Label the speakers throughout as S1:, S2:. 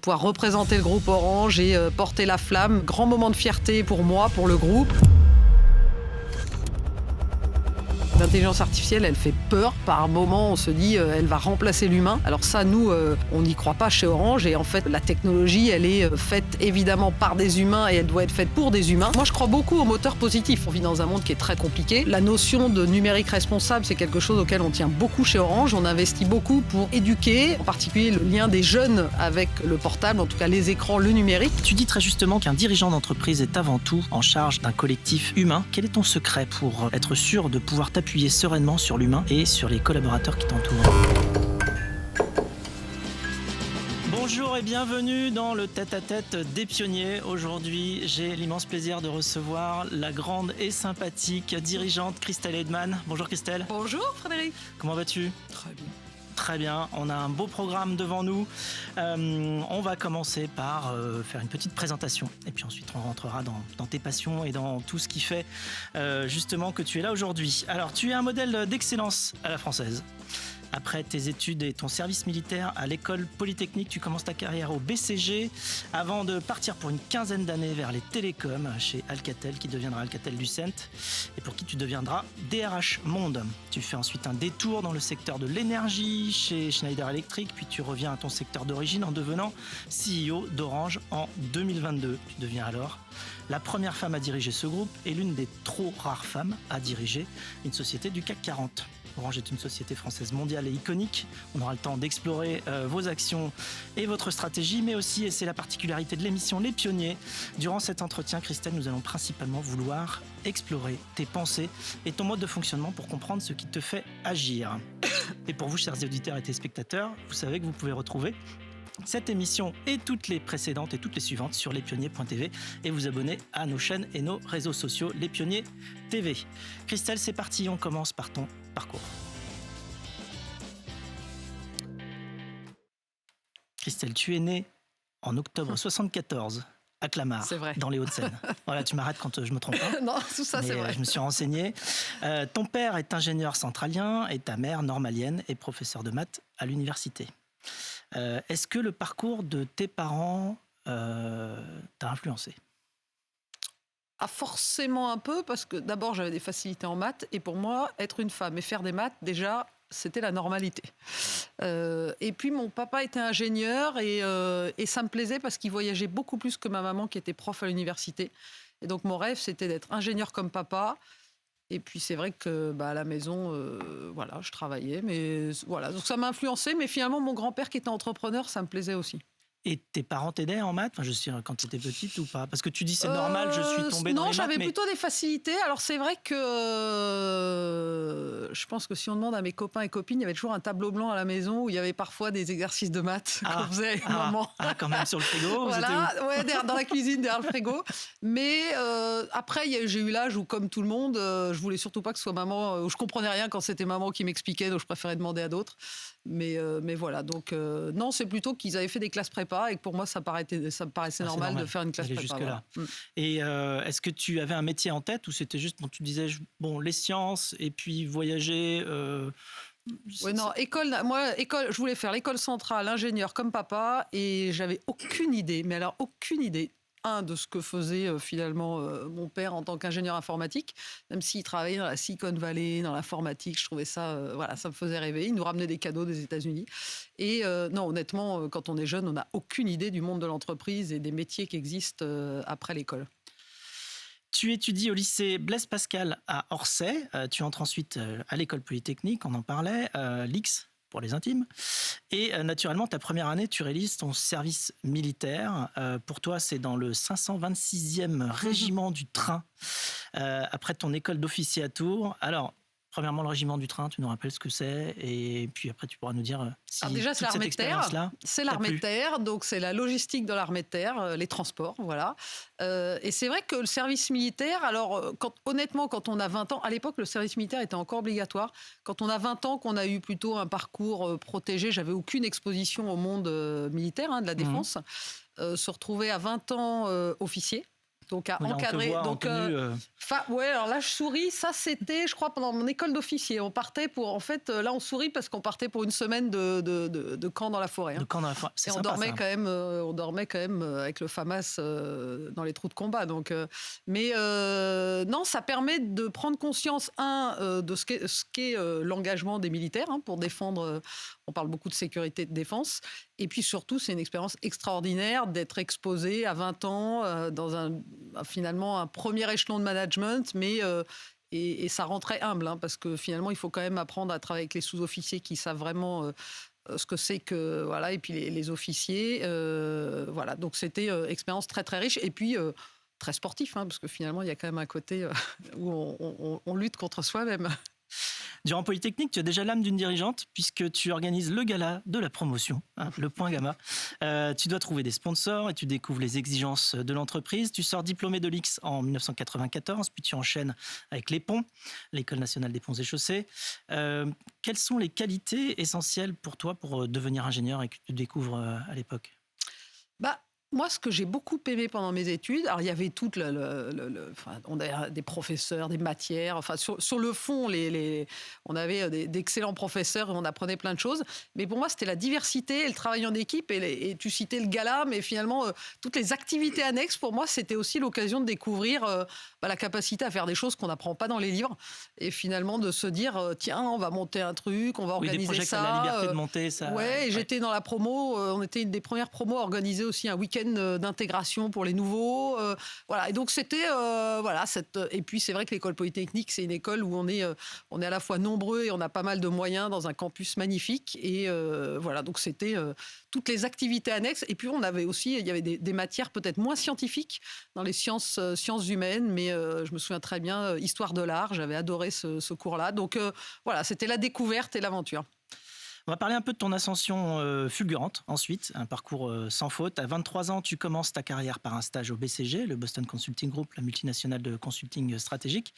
S1: Pouvoir représenter le groupe Orange et porter la flamme, grand moment de fierté pour moi, pour le groupe. L'intelligence artificielle, elle fait peur. Par moment, on se dit, elle va remplacer l'humain. Alors ça, nous, on n'y croit pas chez Orange. Et en fait, la technologie, elle est faite évidemment par des humains et elle doit être faite pour des humains. Moi, je crois beaucoup au moteur positif. On vit dans un monde qui est très compliqué. La notion de numérique responsable, c'est quelque chose auquel on tient beaucoup chez Orange. On investit beaucoup pour éduquer, en particulier le lien des jeunes avec le portable, en tout cas les écrans, le numérique.
S2: Tu dis très justement qu'un dirigeant d'entreprise est avant tout en charge d'un collectif humain. Quel est ton secret pour être sûr de pouvoir t'appuyer sereinement sur l'humain et sur les collaborateurs qui t'entourent? Bonjour et bienvenue dans le tête-à-tête des pionniers. Aujourd'hui, j'ai l'immense plaisir de recevoir la grande et sympathique dirigeante Christelle Hedman. Bonjour Christelle.
S1: Bonjour Frédéric.
S2: Comment vas-tu?
S1: Très bien.
S2: Très bien, on a un beau programme devant nous. On va commencer par faire une petite présentation et puis ensuite on rentrera dans tes passions et dans tout ce qui fait justement que tu es là aujourd'hui. Alors, tu es un modèle d'excellence à la française. Après tes études et ton service militaire à l'école polytechnique, tu commences ta carrière au BCG avant de partir pour une quinzaine d'années vers les télécoms chez Alcatel, qui deviendra Alcatel-Lucent et pour qui tu deviendras DRH Monde. Tu fais ensuite un détour dans le secteur de l'énergie chez Schneider Electric, puis tu reviens à ton secteur d'origine en devenant CEO d'Orange en 2022. Tu deviens alors la première femme à diriger ce groupe et l'une des trop rares femmes à diriger une société du CAC 40. Orange est une société française mondiale et iconique. On aura le temps d'explorer vos actions et votre stratégie, mais aussi, et c'est la particularité de l'émission Les Pionniers, durant cet entretien, Christelle, nous allons principalement vouloir explorer tes pensées et ton mode de fonctionnement pour comprendre ce qui te fait agir. Et pour vous, chers auditeurs et téléspectateurs, vous savez que vous pouvez retrouver cette émission et toutes les précédentes et toutes les suivantes sur lespionniers.tv et vous abonner à nos chaînes et nos réseaux sociaux Les Pionniers TV. Christelle, c'est parti, on commence par ton parcours. Christelle, tu es née en octobre 74 à Clamart, dans les Hauts-de-Seine. Voilà, tu m'arrêtes quand je me trompe pas.
S1: Non, tout ça, c'est vrai.
S2: Je me suis renseigné. Ton père est ingénieur centralien et ta mère normalienne et professeur de maths à l'université. Est-ce que le parcours de tes parents t'a influencé?
S1: Ah, forcément un peu, parce que d'abord j'avais des facilités en maths et pour moi, être une femme et faire des maths, déjà, c'était la normalité. Et puis mon papa était ingénieur et ça me plaisait parce qu'il voyageait beaucoup plus que ma maman qui était prof à l'université. Et donc mon rêve, c'était d'être ingénieur comme papa. Et puis c'est vrai que à la maison, voilà, je travaillais, mais voilà, donc ça m'a influencé. Mais finalement, mon grand-père qui était entrepreneur, ça me plaisait aussi.
S2: Et tes parents t'aidaient en maths? Enfin, je sais, quand tu étais petite ou pas? Parce que tu dis c'est normal, je suis tombée dans les maths.
S1: Non, j'avais plutôt des facilités. Alors c'est vrai que je pense que si on demande à mes copains et copines, il y avait toujours un tableau blanc à la maison où il y avait parfois des exercices de maths qu'on faisait avec maman.
S2: Quand même sur le frigo.
S1: Voilà, ouais, dans la cuisine, derrière le frigo. Mais après, j'ai eu l'âge où, comme tout le monde, je voulais surtout pas que ce soit maman. Je comprenais rien quand c'était maman qui m'expliquait, donc je préférais demander à d'autres. Mais voilà, donc non, c'est plutôt qu'ils avaient fait des classes prépa et que pour moi, ça me paraissait normal de faire une classe prépa.
S2: Jusque-là.
S1: Voilà.
S2: Et est-ce que tu avais un métier en tête ou c'était juste, tu disais, les sciences et puis voyager
S1: Oui, non, école, je voulais faire l'école centrale, ingénieur comme papa, et j'avais aucune idée, mais alors aucune idée, de ce que faisait finalement mon père en tant qu'ingénieur informatique, même s'il travaillait dans la Silicon Valley, dans l'informatique, je trouvais ça, ça me faisait rêver. Il nous ramenait des cadeaux des États-Unis. Et non, honnêtement, quand on est jeune, on n'a aucune idée du monde de l'entreprise et des métiers qui existent après l'école.
S2: Tu étudies au lycée Blaise Pascal à Orsay. Tu entres ensuite à l'école polytechnique, on en parlait, l'X pour les intimes. Et naturellement, ta première année, tu réalises ton service militaire. Pour toi, c'est dans le 526e régiment du train, après ton école d'officier à Tours. Alors, premièrement, le régiment du train, tu nous rappelles ce que c'est, et puis après, tu pourras nous dire si
S1: alors déjà, c'est l'armée de terre. C'est l'armée de
S2: plu.
S1: terre, donc c'est la logistique de l'armée de terre, les transports, voilà. Et c'est vrai que le service militaire, alors honnêtement, quand on a 20 ans, à l'époque, le service militaire était encore obligatoire. Quand on a 20 ans, qu'on a eu plutôt un parcours protégé, j'avais aucune exposition au monde militaire, de la défense, se retrouver à 20 ans officier. Donc à
S2: Oui, là, on te
S1: encadrer.
S2: voit en
S1: Donc
S2: tenue,
S1: ouais, alors là je souris. Ça c'était, je crois, pendant mon école d'officier. On partait pour, en fait, là on sourit parce qu'on partait pour une semaine de camp dans la forêt.
S2: de camp dans la forêt. C'est
S1: Et
S2: sympa, ça.
S1: on dormait quand même avec le FAMAS dans les trous de combat. Donc, non, ça permet de prendre conscience de ce qu'est l'engagement des militaires pour défendre. On parle beaucoup de sécurité, de défense. Et puis surtout, c'est une expérience extraordinaire d'être exposé à 20 ans dans finalement un premier échelon de management, mais et ça rend très humble, parce que finalement, il faut quand même apprendre à travailler avec les sous-officiers qui savent vraiment ce que c'est que, voilà, et puis les officiers, voilà. Donc c'était expérience très très riche, et puis très sportif, parce que finalement, il y a quand même un côté où on lutte contre soi-même.
S2: Durant Polytechnique, tu as déjà l'âme d'une dirigeante puisque tu organises le gala de la promotion, le Point Gamma. Tu dois trouver des sponsors et tu découvres les exigences de l'entreprise. Tu sors diplômé de l'IX en 1994, puis tu enchaînes avec les ponts, l'École nationale des ponts et chaussées. Quelles sont les qualités essentielles pour toi pour devenir ingénieur et que tu découvres à l'époque ?
S1: Moi, ce que j'ai beaucoup aimé pendant mes études, alors il y avait on avait des professeurs, des matières, enfin sur le fond, on avait d'excellents professeurs et on apprenait plein de choses. Mais pour moi, c'était la diversité et le travail en équipe. Et tu citais le gala, mais finalement, toutes les activités annexes, pour moi, c'était aussi l'occasion de découvrir la capacité à faire des choses qu'on n'apprend pas dans les livres. Et finalement, de se dire, tiens, on va monter un truc, on va organiser
S2: des projets
S1: ça.
S2: Comme la liberté de monter, ça.
S1: Ouais, et j'étais dans la promo. On était une des premières promos à organiser aussi un week-end d'intégration pour les nouveaux. Voilà. Et donc, c'était... Et puis, c'est vrai que l'école polytechnique, c'est une école où on est à la fois nombreux et on a pas mal de moyens dans un campus magnifique. Et voilà, donc c'était toutes les activités annexes. Et puis, il y avait des matières peut-être moins scientifiques dans les sciences humaines, mais je me souviens très bien, histoire de l'art, j'avais adoré ce cours-là. Donc, voilà, c'était la découverte et l'aventure.
S2: On va parler un peu de ton ascension fulgurante ensuite, un parcours sans faute. À 23 ans, tu commences ta carrière par un stage au BCG, le Boston Consulting Group, la multinationale de consulting stratégique.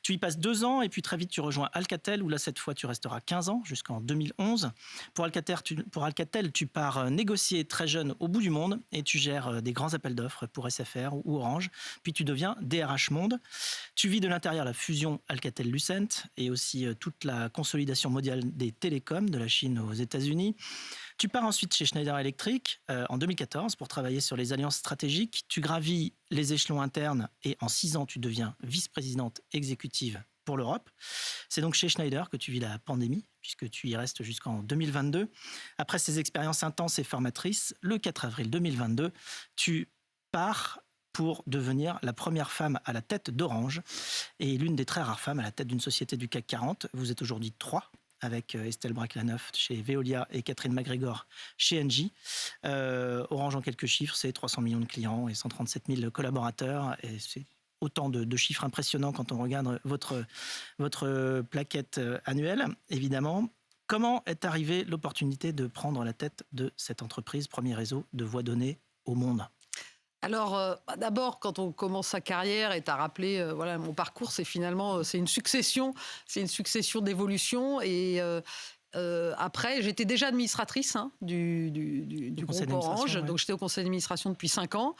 S2: Tu y passes 2 ans et puis très vite tu rejoins Alcatel, où là cette fois tu resteras 15 ans jusqu'en 2011. Pour Alcatel, tu pars négocier très jeune au bout du monde et tu gères des grands appels d'offres pour SFR ou Orange. Puis tu deviens DRH Monde. Tu vis de l'intérieur la fusion Alcatel-Lucent et aussi toute la consolidation mondiale des télécoms de la Chine aux États-Unis. Tu pars ensuite chez Schneider Electric en 2014 pour travailler sur les alliances stratégiques. Tu gravis les échelons internes et en 6 ans, tu deviens vice-présidente exécutive pour l'Europe. C'est donc chez Schneider que tu vis la pandémie, puisque tu y restes jusqu'en 2022. Après ces expériences intenses et formatrices, le 4 avril 2022, tu pars pour devenir la première femme à la tête d'Orange et l'une des très rares femmes à la tête d'une société du CAC 40. Vous êtes aujourd'hui 3, avec Estelle Braclanoff chez Veolia et Catherine MacGregor chez Engie. Orange, en quelques chiffres, c'est 300 millions de clients et 137 000 collaborateurs. Et c'est autant de chiffres impressionnants quand on regarde votre plaquette annuelle, évidemment. Comment est arrivée l'opportunité de prendre la tête de cette entreprise, premier réseau de voix données au monde ?
S1: Alors, d'abord, quand on commence sa carrière, et tu as rappelé, voilà, mon parcours, c'est une succession d'évolutions. Et après, j'étais déjà administratrice du groupe Orange, donc j'étais au conseil d'administration depuis 5 ans.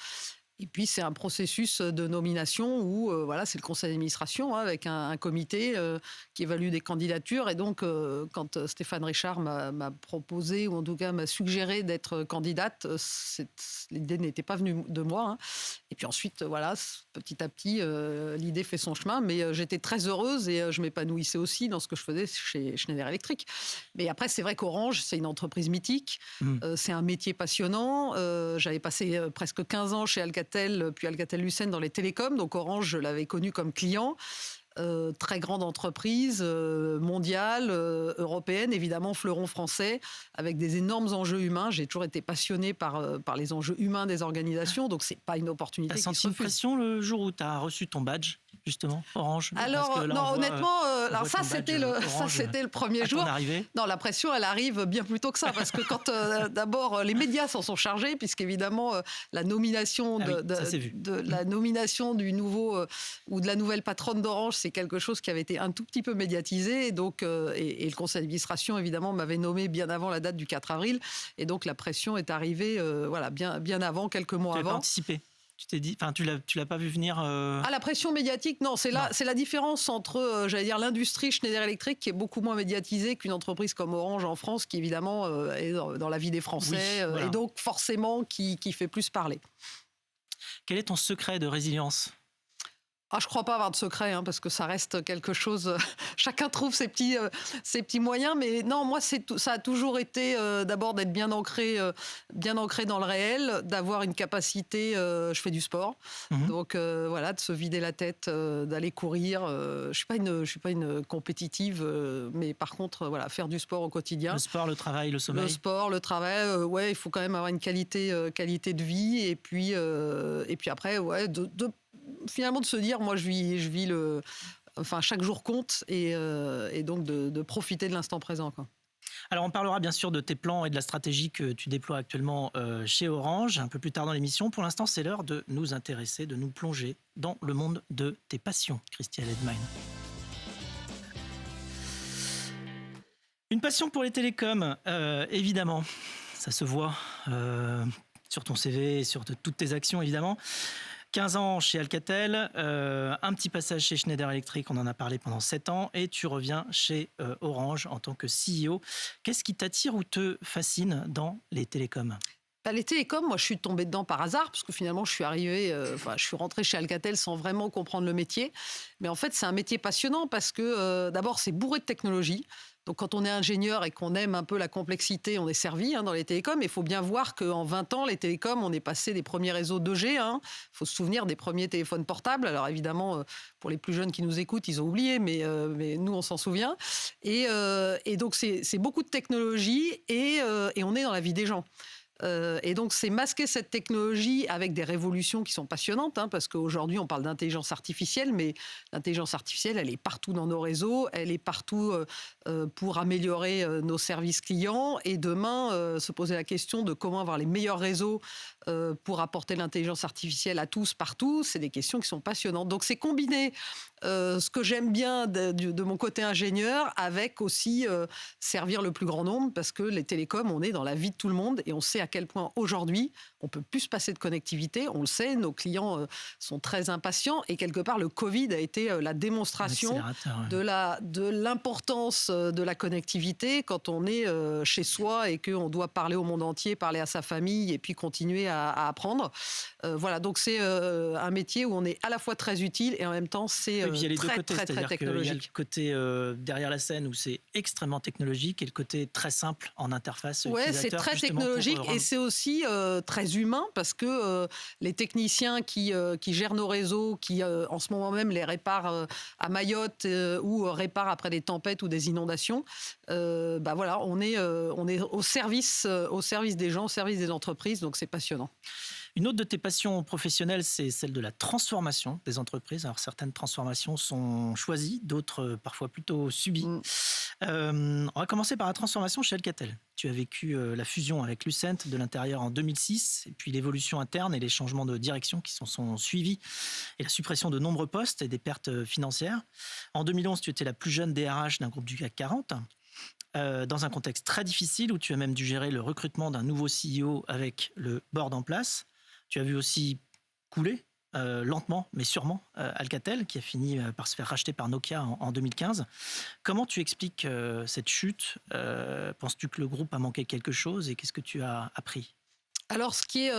S1: Et puis, c'est un processus de nomination où c'est le conseil d'administration avec un comité qui évalue des candidatures. Et donc, quand Stéphane Richard m'a proposé, ou en tout cas m'a suggéré d'être candidate, l'idée n'était pas venue de moi. Et puis ensuite, petit à petit, l'idée fait son chemin. Mais j'étais très heureuse et je m'épanouissais aussi dans ce que je faisais chez Schneider Electric. Mais après, c'est vrai qu'Orange, c'est une entreprise mythique. C'est un métier passionnant. J'avais passé presque 15 ans chez Alcatel, puis Alcatel-Lucent dans les télécoms. Donc Orange, je l'avais connu comme client. Très grande entreprise mondiale, européenne, évidemment fleuron français, avec des énormes enjeux humains. J'ai toujours été passionnée par les enjeux humains des organisations, donc c'est pas une opportunité.
S2: T'as senti une pression le jour où tu as reçu ton badge, justement, Orange?
S1: Alors, non, honnêtement, ça c'était le premier jour. Non, la pression, elle arrive bien plus tôt que ça, parce que quand d'abord les médias s'en sont chargés, puisqu'évidemment la nomination la nomination du nouveau ou de la nouvelle patronne d'Orange, c'est quelque chose qui avait été un tout petit peu médiatisé. Et donc, et le conseil d'administration, évidemment, m'avait nommé bien avant la date du 4 avril. Et donc, la pression est arrivée bien avant, quelques mois avant.
S2: Anticipé. Tu t'es dit, enfin, tu l'as pas vu venir
S1: Ah, la pression médiatique, non, c'est la différence entre, j'allais dire, l'industrie Schneider Electric, qui est beaucoup moins médiatisée qu'une entreprise comme Orange en France, qui évidemment est dans la vie des Français,
S2: Oui, voilà.
S1: et donc forcément qui fait plus parler.
S2: Quel est ton secret de résilience ?
S1: Ah, je crois pas avoir de secret, hein, parce que ça reste quelque chose. Chacun trouve ses petits moyens, mais non, moi, ça a toujours été d'abord d'être bien ancré dans le réel, d'avoir une capacité. Je fais du sport, donc voilà, de se vider la tête, d'aller courir. Je suis pas une compétitive, mais par contre, voilà, faire du sport au quotidien.
S2: Le sport, le travail, le sommeil.
S1: Le sport, le travail, ouais, il faut quand même avoir une qualité de vie, et puis après, ouais, finalement de se dire, moi je vis chaque jour compte, et donc de profiter de l'instant présent, quoi.
S2: Alors on parlera bien sûr de tes plans et de la stratégie que tu déploies actuellement chez Orange un peu plus tard dans l'émission. Pour l'instant, c'est l'heure de nous intéresser, de nous plonger dans le monde de tes passions, Christiane Edmine. Une passion pour les télécoms, évidemment, ça se voit sur ton CV et sur toutes tes actions, évidemment. 15 ans chez Alcatel, un petit passage chez Schneider Electric, on en a parlé pendant 7 ans, et tu reviens chez Orange en tant que CEO. Qu'est-ce qui t'attire ou te fascine dans les télécoms ?
S1: Les télécoms, moi je suis tombée dedans par hasard, parce que finalement je suis rentrée chez Alcatel sans vraiment comprendre le métier. Mais en fait c'est un métier passionnant, parce que d'abord c'est bourré de technologie. Donc quand on est ingénieur et qu'on aime un peu la complexité, on est servi dans les télécoms. Il faut bien voir qu'en 20 ans, les télécoms, on est passé des premiers réseaux 2G. Il faut se souvenir des premiers téléphones portables. Alors évidemment, pour les plus jeunes qui nous écoutent, ils ont oublié, mais nous, on s'en souvient. Et donc c'est beaucoup de technologie, et on est dans la vie des gens. Et donc, c'est masquer cette technologie avec des révolutions qui sont passionnantes, parce qu'aujourd'hui, on parle d'intelligence artificielle, mais l'intelligence artificielle, elle est partout dans nos réseaux, elle est partout pour améliorer nos services clients, et demain, se poser la question de comment avoir les meilleurs réseaux pour apporter l'intelligence artificielle à tous, partout, c'est des questions qui sont passionnantes. Donc, c'est combiner ce que j'aime bien de mon côté ingénieur avec aussi servir le plus grand nombre, parce que les télécoms, on est dans la vie de tout le monde, et on sait à quel point aujourd'hui, on peut plus se passer de connectivité. On le sait, nos clients sont très impatients, et quelque part, le Covid a été la démonstration de l'importance de la connectivité quand on est chez soi et qu'on doit parler au monde entier, parler à sa famille, et puis continuer à apprendre. Voilà, donc c'est un métier où on est à la fois très utile, et en même temps, c'est très technologique.
S2: Il y a le côté derrière la scène où c'est extrêmement technologique, et le côté très simple en interface
S1: utilisateur. Ouais, c'est très technologique, et c'est aussi très humain, parce que les techniciens qui gèrent nos réseaux, qui en ce moment même les réparent à Mayotte, ou réparent après des tempêtes ou des inondations, voilà, on est au service des gens, au service des entreprises, donc c'est passionnant.
S2: Une autre de tes passions professionnelles, c'est celle de la transformation des entreprises. Alors, certaines transformations sont choisies, d'autres parfois plutôt subies. On va commencer par la transformation chez Alcatel. Tu as vécu la fusion avec Lucent de l'intérieur en 2006, et puis l'évolution interne et les changements de direction qui sont suivis, et la suppression de nombreux postes et des pertes financières. En 2011, tu étais la plus jeune DRH d'un groupe du CAC 40. Dans un contexte très difficile, où tu as même dû gérer le recrutement d'un nouveau CEO avec le board en place. Tu as vu aussi couler lentement mais sûrement Alcatel, qui a fini par se faire racheter par Nokia en 2015. Comment tu expliques cette chute ? Penses-tu que le groupe a manqué quelque chose, et qu'est-ce que tu as appris ?
S1: Alors, ce qui est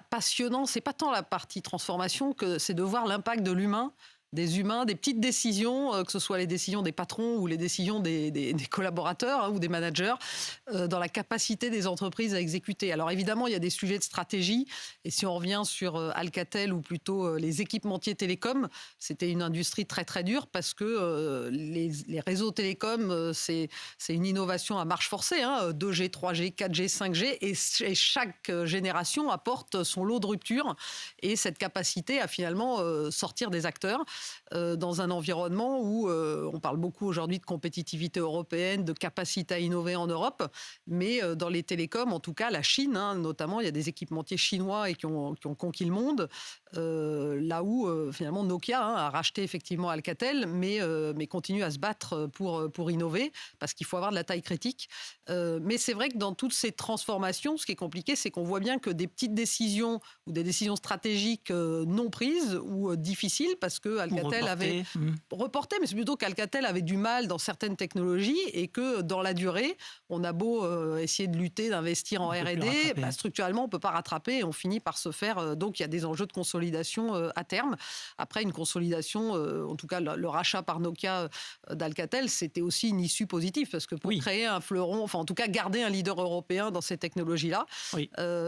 S1: passionnant, c'est pas tant la partie transformation, que c'est de voir l'impact de l'humain, des humains, des petites décisions, que ce soit les décisions des patrons ou les décisions des collaborateurs, ou des managers, dans la capacité des entreprises à exécuter. Alors évidemment, il y a des sujets de stratégie, et si on revient sur Alcatel, ou plutôt les équipementiers télécoms, c'était une industrie très très dure, parce que les réseaux télécoms, c'est une innovation à marche forcée, 2G, 3G, 4G, 5G, et chaque génération apporte son lot de ruptures, et cette capacité à finalement sortir des acteurs. dans un environnement où on parle beaucoup aujourd'hui de compétitivité européenne, de capacité à innover en Europe, mais dans les télécoms, en tout cas la Chine, notamment, il y a des équipementiers chinois qui ont conquis le monde, là où finalement Nokia a racheté effectivement Alcatel, mais continue à se battre pour innover, parce qu'il faut avoir de la taille critique. Mais c'est vrai que dans toutes ces transformations, ce qui est compliqué, c'est qu'on voit bien que des petites décisions ou des décisions stratégiques non prises ou difficiles, parce que Alcatel avait reporté, mais c'est plutôt qu'Alcatel avait du mal dans certaines technologies et que dans la durée, on a beau essayer de lutter, d'investir en R&D, structurellement, on ne peut pas rattraper et on finit par se faire... donc, il y a des enjeux de consolidation à terme. Après, une consolidation, en tout cas, le rachat par Nokia d'Alcatel, c'était aussi une issue positive, parce que pour créer un fleuron, enfin, en tout cas, garder un leader européen dans ces technologies-là.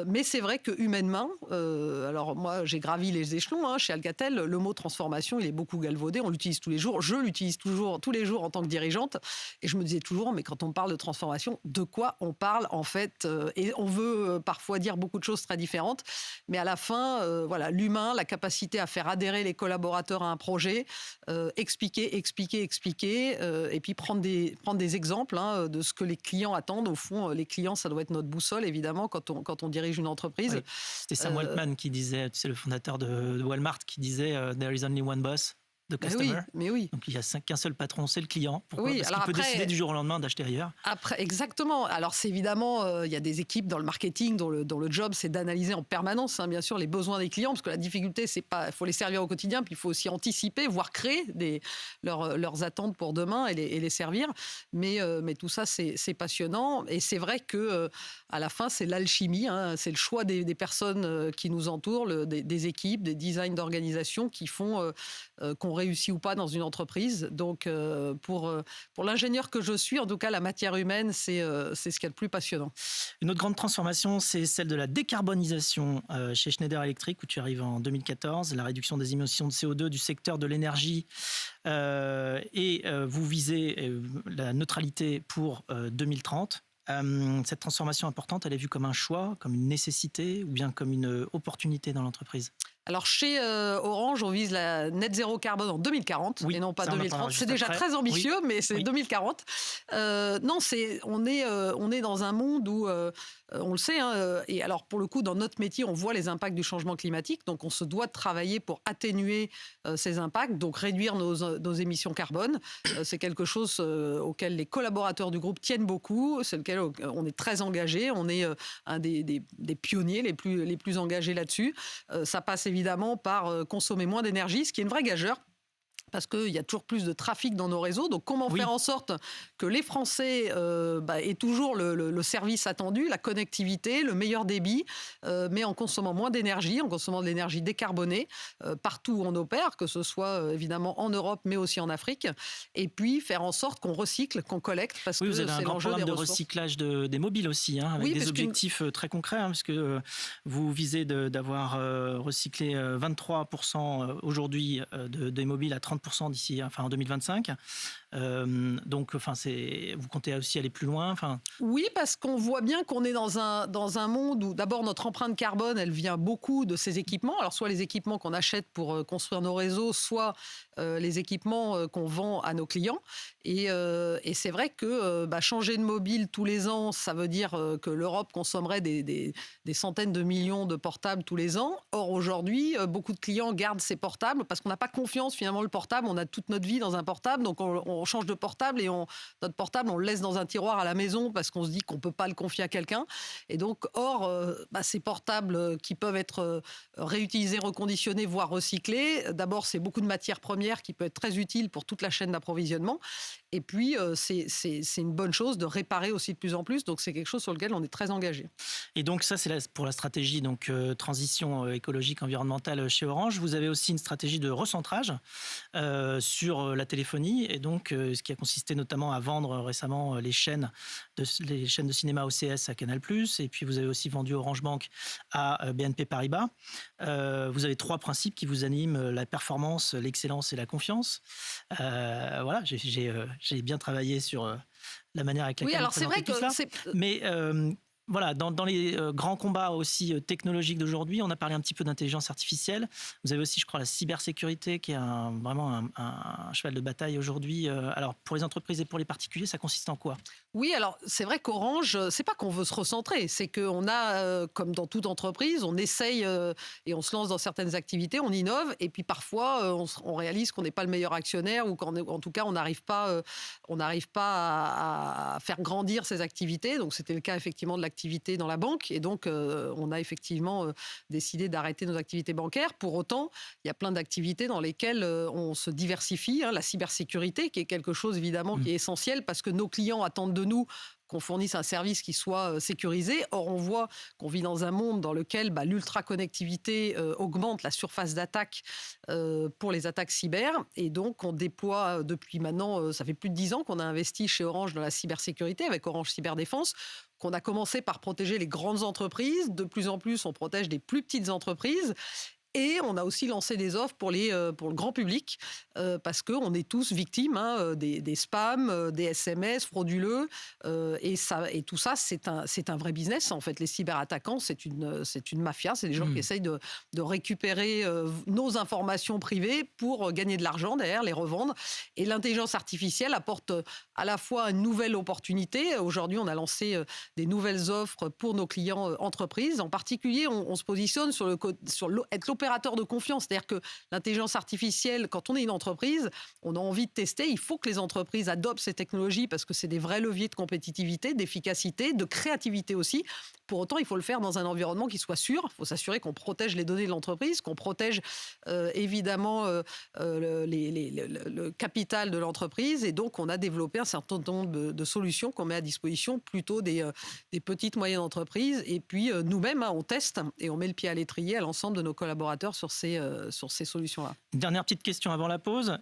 S1: Mais c'est vrai que humainement, alors moi, j'ai gravi les échelons chez Alcatel, le mot transformation, il est beaucoup galvaudé, on l'utilise tous les jours, je l'utilise toujours, tous les jours en tant que dirigeante, et je me disais toujours, mais quand on parle de transformation, de quoi on parle en fait? Et on veut parfois dire beaucoup de choses très différentes, mais à la fin, voilà, l'humain, la capacité à faire adhérer les collaborateurs à un projet, expliquer, et puis prendre des exemples de ce que les clients attendent. Au fond, les clients, ça doit être notre boussole, évidemment, quand on dirige une entreprise.
S2: Oui. C'était Sam Altman qui disait, tu sais, le fondateur de Walmart, qui disait « There is only one boss ». De customer.
S1: Mais oui.
S2: Donc il n'y a qu'un seul patron, c'est le client. Pourquoi ? Parce qu'il peut décider du jour au lendemain d'acheter ailleurs.
S1: Après, exactement. Alors c'est évidemment, il y a des équipes dans le marketing dont le job, c'est d'analyser en permanence, bien sûr, les besoins des clients, parce que la difficulté, c'est pas, il faut les servir au quotidien, puis il faut aussi anticiper, voire créer leurs attentes pour demain et les servir. Mais tout ça, c'est passionnant. Et c'est vrai que à la fin, c'est l'alchimie, c'est le choix des personnes qui nous entourent, des équipes, des designs d'organisation qui font qu'on réussit ou pas dans une entreprise. Donc, pour l'ingénieur que je suis, en tout cas, la matière humaine, c'est ce qu'il y a de plus passionnant.
S2: Une autre grande transformation, c'est celle de la décarbonisation chez Schneider Electric, où tu arrives en 2014, la réduction des émissions de CO2 du secteur de l'énergie, et vous visez la neutralité pour 2030. Cette transformation importante, elle est vue comme un choix, comme une nécessité ou bien comme une opportunité dans l'entreprise?
S1: Alors chez Orange, on vise la net zéro carbone en 2040 et non pas 2030. C'est déjà très ambitieux, mais c'est 2040. Non, on est dans un monde où on le sait. Et alors pour le coup, dans notre métier, on voit les impacts du changement climatique. Donc on se doit de travailler pour atténuer ces impacts, donc réduire nos émissions carbone. C'est quelque chose auquel les collaborateurs du groupe tiennent beaucoup. C'est lequel on est très engagé. On est un des pionniers les plus engagés là-dessus. Ça passe évidemment par consommer moins d'énergie, ce qui est une vraie gageure. Parce qu'il y a toujours plus de trafic dans nos réseaux. Donc, comment faire en sorte que les Français aient toujours le service attendu, la connectivité, le meilleur débit, mais en consommant moins d'énergie, en consommant de l'énergie décarbonée, partout où on opère, que ce soit évidemment en Europe, mais aussi en Afrique. Et puis, faire en sorte qu'on recycle, qu'on collecte, parce que
S2: vous avez un grand programme de
S1: ressources.
S2: Recyclage des mobiles aussi, avec des objectifs très concrets, parce que vous visez d'avoir recyclé 23% aujourd'hui des mobiles à 30% d'ici, en 2025. Donc, vous comptez aussi aller plus loin.
S1: Oui, parce qu'on voit bien qu'on est dans un monde où d'abord notre empreinte carbone, elle vient beaucoup de ces équipements. Alors soit les équipements qu'on achète pour construire nos réseaux, soit les équipements qu'on vend à nos clients. Et c'est vrai que changer de mobile tous les ans, ça veut dire que l'Europe consommerait des centaines de millions de portables tous les ans. Or aujourd'hui, beaucoup de clients gardent ces portables parce qu'on n'a pas confiance finalement le portable. On a toute notre vie dans un portable, donc on change de portable et notre portable, on le laisse dans un tiroir à la maison parce qu'on se dit qu'on ne peut pas le confier à quelqu'un. Et donc, ces portables qui peuvent être réutilisés, reconditionnés, voire recyclés, d'abord, c'est beaucoup de matières premières qui peut être très utile pour toute la chaîne d'approvisionnement. Et puis, c'est une bonne chose de réparer aussi de plus en plus. Donc, c'est quelque chose sur lequel on est très engagé.
S2: Et donc, ça, c'est pour la stratégie transition écologique, environnementale chez Orange. Vous avez aussi une stratégie de recentrage sur la téléphonie. Et donc, ce qui a consisté notamment à vendre récemment les chaînes de cinéma OCS à Canal+. Et puis, vous avez aussi vendu Orange Bank à BNP Paribas. Vous avez 3 principes qui vous animent: la performance, l'excellence et la confiance. Voilà, j'ai bien travaillé sur la manière avec laquelle
S1: alors c'est vrai que
S2: mais voilà, dans les grands combats aussi technologiques d'aujourd'hui, on a parlé un petit peu d'intelligence artificielle. Vous avez aussi, je crois, la cybersécurité qui est vraiment un cheval de bataille aujourd'hui. Alors, pour les entreprises et pour les particuliers, ça consiste en quoi?
S1: Oui, alors c'est vrai qu'Orange, c'est pas qu'on veut se recentrer, c'est qu'on a, comme dans toute entreprise, on essaye et on se lance dans certaines activités, on innove, et puis parfois on réalise qu'on n'est pas le meilleur actionnaire ou qu'en tout cas on n'arrive pas à faire grandir ces activités. Donc c'était le cas effectivement de l'activité dans la banque, et donc on a effectivement décidé d'arrêter nos activités bancaires. Pour autant, il y a plein d'activités dans lesquelles on se diversifie. La cybersécurité, qui est quelque chose évidemment qui est essentiel parce que nos clients attendent de nous qu'on fournisse un service qui soit sécurisé. Or, on voit qu'on vit dans un monde dans lequel l'ultra-connectivité augmente la surface d'attaque pour les attaques cyber. Et donc, on déploie depuis maintenant, ça fait plus de 10 ans qu'on a investi chez Orange dans la cybersécurité avec Orange Cyberdéfense, qu'on a commencé par protéger les grandes entreprises. De plus en plus, on protège des plus petites entreprises. Et on a aussi lancé des offres pour le grand public, parce qu'on est tous victimes des spams, des SMS frauduleux. Et tout ça, c'est un vrai business. En fait, les cyberattaquants, c'est une mafia. C'est des gens qui essayent de récupérer nos informations privées pour gagner de l'argent derrière, les revendre. Et l'intelligence artificielle apporte à la fois une nouvelle opportunité. Aujourd'hui, on a lancé des nouvelles offres pour nos clients entreprises. En particulier, on se positionne sur être l'opérateur de confiance. C'est-à-dire que l'intelligence artificielle, quand on est une entreprise, on a envie de tester. Il faut que les entreprises adoptent ces technologies parce que c'est des vrais leviers de compétitivité, d'efficacité, de créativité aussi. Pour autant, il faut le faire dans un environnement qui soit sûr. Il faut s'assurer qu'on protège les données de l'entreprise, qu'on protège évidemment le capital de l'entreprise. Et donc, on a développé un certain nombre de solutions qu'on met à disposition, plutôt des petites, moyennes entreprises. Et puis, nous-mêmes, on teste et on met le pied à l'étrier à l'ensemble de nos collaborateurs sur ces solutions-là.
S2: Une dernière petite question avant la pause.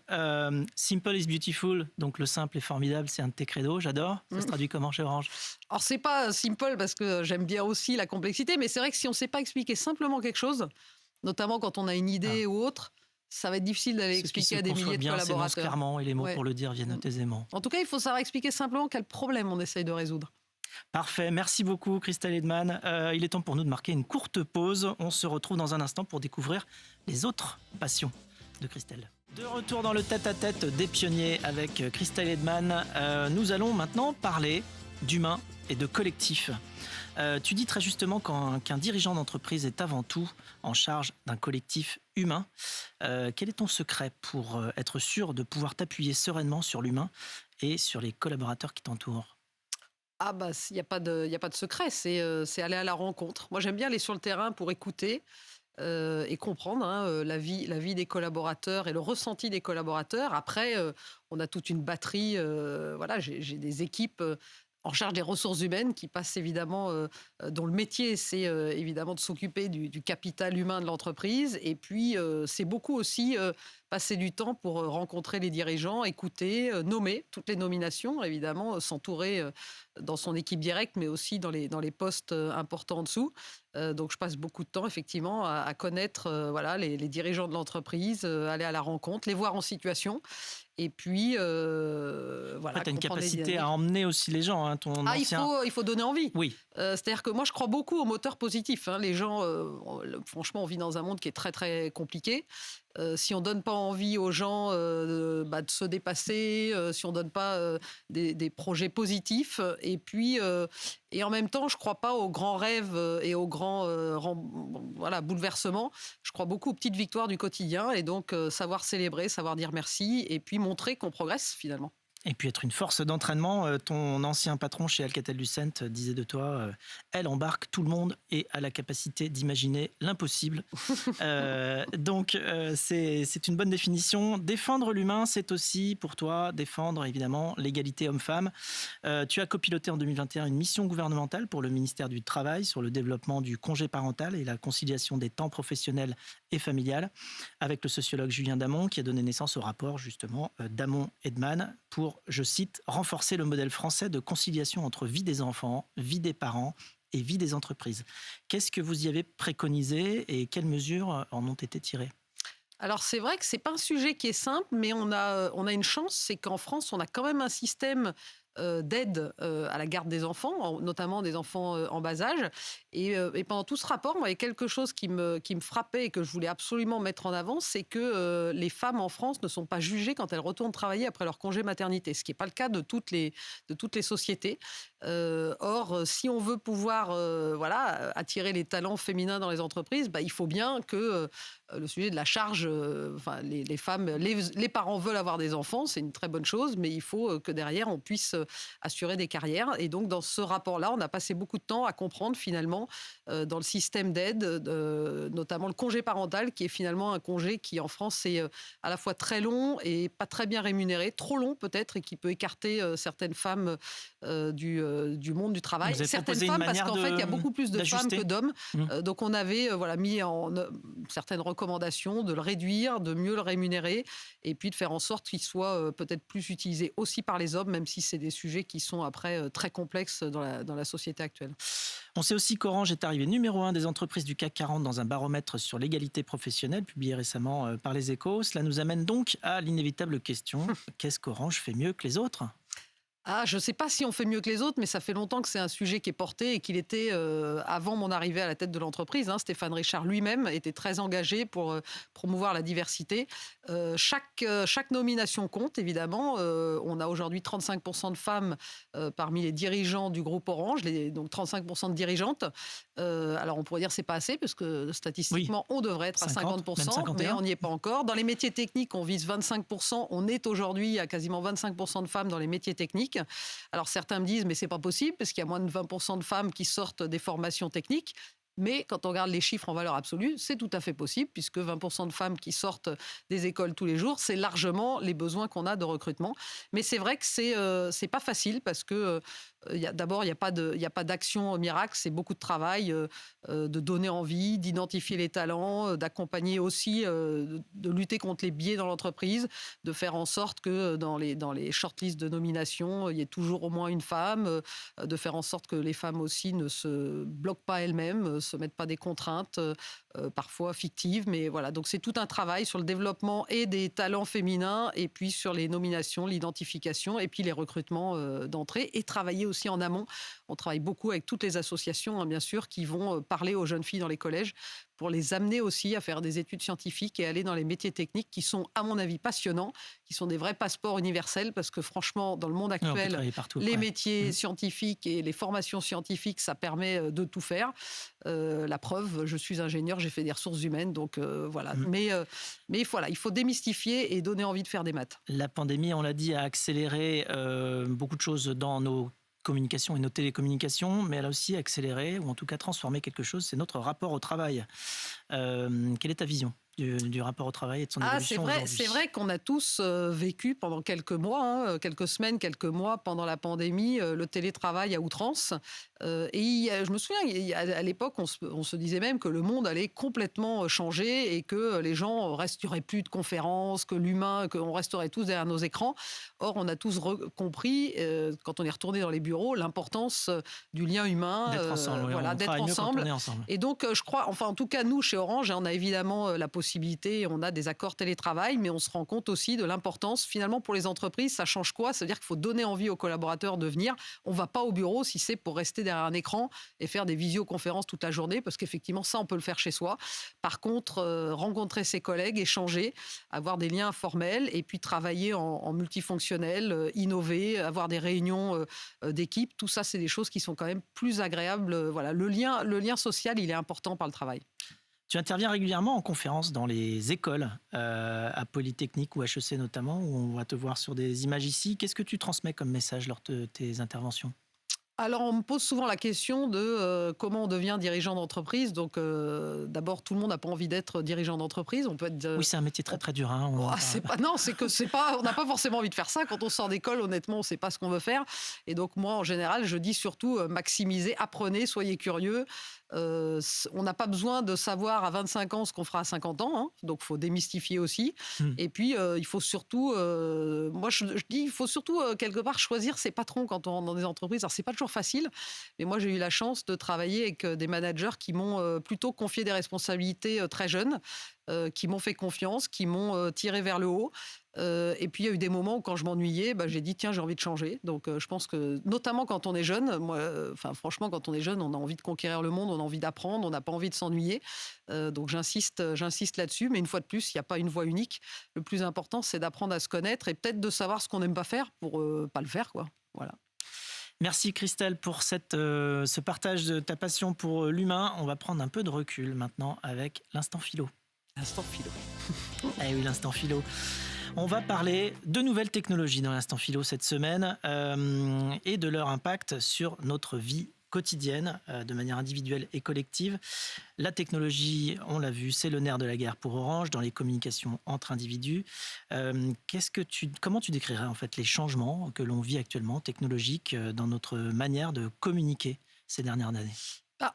S2: Simple is beautiful, donc le simple est formidable, c'est un de tes credos, j'adore. Ça se traduit comment chez Orange?
S1: Alors, c'est pas simple parce que j'aime bien aussi la complexité, mais c'est vrai que si on ne sait pas expliquer simplement quelque chose, notamment quand on a une idée ou autre, ça va être difficile d'aller expliquer à des milliers de collaborateurs.
S2: Clairement, et les mots pour le dire viennent aisément.
S1: En tout cas, il faut savoir expliquer simplement quel problème on essaye de résoudre.
S2: Parfait, merci beaucoup Christelle Edman. Il est temps pour nous de marquer une courte pause. On se retrouve dans un instant pour découvrir les autres passions de Christelle. De retour dans le tête-à-tête des pionniers avec Christelle Edman. Nous allons maintenant parler d'humain et de collectif. Tu dis très justement qu'un dirigeant d'entreprise est avant tout en charge d'un collectif humain. Quel est ton secret pour être sûr de pouvoir t'appuyer sereinement sur l'humain et sur les collaborateurs qui t'entourent?
S1: Il n'y a pas de secret, c'est aller à la rencontre. Moi, j'aime bien aller sur le terrain pour écouter et comprendre la vie des collaborateurs et le ressenti des collaborateurs. Après, on a toute une batterie. J'ai des équipes en charge des ressources humaines qui passent évidemment, dont le métier, c'est évidemment de s'occuper du capital humain de l'entreprise. Et puis, c'est beaucoup aussi passer du temps pour rencontrer les dirigeants, écouter, nommer toutes les nominations, évidemment, s'entourer dans son équipe directe, mais aussi dans les postes importants en dessous. Donc, je passe beaucoup de temps, effectivement, à connaître les dirigeants de l'entreprise, aller à la rencontre, les voir en situation. Et puis,
S2: tu as une capacité à emmener aussi les gens.
S1: Il faut donner envie.
S2: Oui.
S1: C'est-à-dire que moi, je crois beaucoup au moteur positif. Les gens, franchement, on vit dans un monde qui est très, très compliqué. Si on ne donne pas envie aux gens de se dépasser, si on ne donne pas des projets positifs, et en même temps, je ne crois pas aux grands rêves et aux grands bouleversements. Je crois beaucoup aux petites victoires du quotidien, et donc savoir célébrer, savoir dire merci, et puis montrer qu'on progresse finalement.
S2: Et puis être une force d'entraînement. Ton ancien patron chez Alcatel-Lucent disait de toi, elle embarque tout le monde et a la capacité d'imaginer l'impossible. Donc c'est une bonne définition. Défendre l'humain, c'est aussi pour toi défendre évidemment l'égalité homme-femme. Tu as copiloté en 2021 une mission gouvernementale pour le ministère du Travail sur le développement du congé parental et la conciliation des temps professionnels et familial, avec le sociologue Julien Damon qui a donné naissance au rapport justement Damon-Edman pour, je cite, renforcer le modèle français de conciliation entre vie des enfants, vie des parents et vie des entreprises. Qu'est-ce que vous y avez préconisé et quelles mesures en ont été tirées?
S1: Alors c'est vrai que c'est pas un sujet qui est simple, mais on a une chance, c'est qu'en France, on a quand même un système d'aide à la garde des enfants, notamment des enfants en bas âge. Et pendant tout ce rapport, moi, il y a quelque chose qui me frappait et que je voulais absolument mettre en avant, c'est que les femmes en France ne sont pas jugées quand elles retournent travailler après leur congé maternité, ce qui n'est pas le cas de toutes les sociétés. Or, si on veut pouvoir attirer les talents féminins dans les entreprises, il faut bien que le sujet de la charge, les femmes, les parents veulent avoir des enfants, c'est une très bonne chose, mais il faut que derrière on puisse assurer des carrières. Et donc dans ce rapport-là, on a passé beaucoup de temps à comprendre finalement dans le système d'aide, notamment le congé parental, qui est finalement un congé qui en France est à la fois très long et pas très bien rémunéré, trop long peut-être, et qui peut écarter certaines femmes du monde du travail. Certaines femmes, parce qu'en fait, il y a beaucoup plus de femmes que d'hommes. Donc, on avait mis en certaines recommandations de le réduire, de mieux le rémunérer, et puis de faire en sorte qu'il soit peut-être plus utilisé aussi par les hommes, même si c'est des sujets qui sont après très complexes dans la société actuelle.
S2: On sait aussi qu'Orange est arrivé numéro 1 des entreprises du CAC 40 dans un baromètre sur l'égalité professionnelle publié récemment par les Échos. Cela nous amène donc à l'inévitable question, qu'est-ce qu'Orange fait mieux que les autres ?
S1: Je ne sais pas si on fait mieux que les autres, mais ça fait longtemps que c'est un sujet qui est porté et qu'il était avant mon arrivée à la tête de l'entreprise. Stéphane Richard lui-même était très engagé pour promouvoir la diversité. Chaque nomination compte, évidemment. On a aujourd'hui 35% de femmes parmi les dirigeants du groupe Orange, donc 35% de dirigeantes. Alors on pourrait dire que ce n'est pas assez, parce que statistiquement, on devrait être à 50%, mais on n'y est pas encore. Dans les métiers techniques, on vise 25%. On est aujourd'hui à quasiment 25% de femmes dans les métiers techniques. Alors certains me disent, mais c'est pas possible, parce qu'il y a moins de 20% de femmes qui sortent des formations techniques. Mais quand on regarde les chiffres en valeur absolue, c'est tout à fait possible, puisque 20% de femmes qui sortent des écoles tous les jours, c'est largement les besoins qu'on a de recrutement. Mais c'est vrai que c'est pas facile, parce que d'abord, il n'y a pas d'action miracle, c'est beaucoup de travail, de donner envie, d'identifier les talents, d'accompagner aussi, de lutter contre les biais dans l'entreprise, de faire en sorte que dans les shortlists de nomination, il y ait toujours au moins une femme, de faire en sorte que les femmes aussi ne se bloquent pas elles-mêmes, se mettent pas des contraintes parfois fictives, mais voilà. Donc c'est tout un travail sur le développement et des talents féminins, et puis sur les nominations, l'identification, et puis les recrutements d'entrée, et travailler aussi en amont. On travaille beaucoup avec toutes les associations, bien sûr, qui vont parler aux jeunes filles dans les collèges pour les amener aussi à faire des études scientifiques et aller dans les métiers techniques qui sont, à mon avis, passionnants, qui sont des vrais passeports universels, parce que franchement, dans le monde actuel, les métiers scientifiques et les formations scientifiques, ça permet de tout faire. La preuve, je suis ingénieur, j'ai fait des ressources humaines, donc voilà. Mais voilà, il faut démystifier et donner envie de faire des maths.
S2: La pandémie, on l'a dit, a accéléré beaucoup de choses dans nos communications et nos télécommunications, mais elle a aussi accéléré, ou en tout cas transformé quelque chose, c'est notre rapport au travail. Quelle est ta vision du rapport au travail et de son évolution aujourd'hui ?
S1: C'est vrai qu'on a tous vécu pendant quelques mois, quelques semaines, quelques mois pendant la pandémie, le télétravail à outrance. Je me souviens, à l'époque, on se disait même que le monde allait complètement changer et que les gens resteraient plus de conférences, que qu'on resterait tous derrière nos écrans. Or, on a tous compris, quand on est retourné dans les bureaux, l'importance du lien humain,
S2: d'être ensemble.
S1: Et donc, je crois, en tout cas, nous, chez Orange, on a évidemment la possibilité, on a des accords télétravail, mais on se rend compte aussi de l'importance. Finalement, pour les entreprises, ça change quoi ? C'est-à-dire qu'il faut donner envie aux collaborateurs de venir. On ne va pas au bureau si c'est pour rester derrière un écran et faire des visioconférences toute la journée, parce qu'effectivement, ça, on peut le faire chez soi. Par contre, rencontrer ses collègues, échanger, avoir des liens informels, et puis travailler en multifonctionnel, innover, avoir des réunions d'équipe, tout ça, c'est des choses qui sont quand même plus agréables. Voilà, le lien social, il est important par le travail.
S2: Tu interviens régulièrement en conférence dans les écoles, à Polytechnique ou HEC notamment, où on va te voir sur des images ici. Qu'est-ce que tu transmets comme message lors de tes interventions ?
S1: Alors, on me pose souvent la question de comment on devient dirigeant d'entreprise. Donc, d'abord, tout le monde n'a pas envie d'être dirigeant d'entreprise. On peut être.
S2: Oui, c'est un métier très très dur.
S1: On n'a pas forcément envie de faire ça. Quand on sort d'école, honnêtement, on ne sait pas ce qu'on veut faire. Et donc, moi, en général, je dis surtout maximisez, apprenez, soyez curieux. On n'a pas besoin de savoir à 25 ans ce qu'on fera à 50 ans. Donc, il faut démystifier aussi. Et puis, il faut surtout, moi, je dis, il faut surtout quelque part choisir ses patrons quand on rentre dans des entreprises. Alors, c'est pas toujours facile, mais moi, j'ai eu la chance de travailler avec des managers qui m'ont plutôt confié des responsabilités très jeunes. qui m'ont fait confiance, qui m'ont tiré vers le haut. Et puis il y a eu des moments où quand je m'ennuyais, j'ai dit tiens, j'ai envie de changer. Donc je pense que notamment quand on est jeune, moi, franchement quand on est jeune, on a envie de conquérir le monde, on a envie d'apprendre, on n'a pas envie de s'ennuyer. Donc j'insiste là-dessus, mais une fois de plus, il n'y a pas une voie unique. Le plus important, c'est d'apprendre à se connaître et peut-être de savoir ce qu'on n'aime pas faire pour pas le faire, quoi. Voilà.
S2: Merci Christelle pour ce partage de ta passion pour l'humain. On va prendre un peu de recul maintenant avec l'instant philo.
S1: L'instant philo.
S2: Eh oui, l'instant philo. On va parler de nouvelles technologies dans l'instant philo cette semaine et de leur impact sur notre vie quotidienne de manière individuelle et collective. La technologie, on l'a vu, c'est le nerf de la guerre pour Orange dans les communications entre individus. Comment tu décrirais en fait les changements que l'on vit actuellement technologiques dans notre manière de communiquer ces dernières années ?